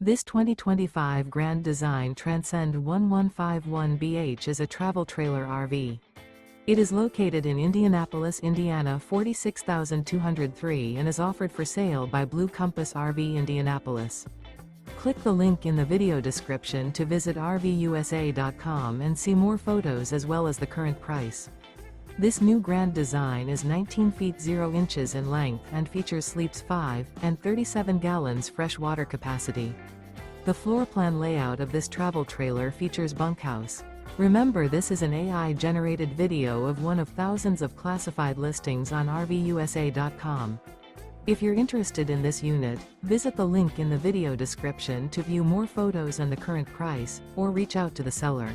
This 2025 Grand Design Transcend One 151BH is a travel trailer RV. It is located in Indianapolis, Indiana 46203 and is offered for sale by Blue Compass RV Indianapolis. Click the link in the video description to visit RVUSA.com and see more photos as well as the current price. This new Grand Design is 19 feet 0 inches in length and features sleeps 5 and 37 gallons fresh water capacity. The floor plan layout of this travel trailer features bunkhouse. Remember, this is an AI-generated video of one of thousands of classified listings on RVUSA.com. If you're interested in this unit, visit the link in the video description to view more photos and the current price, or reach out to the seller.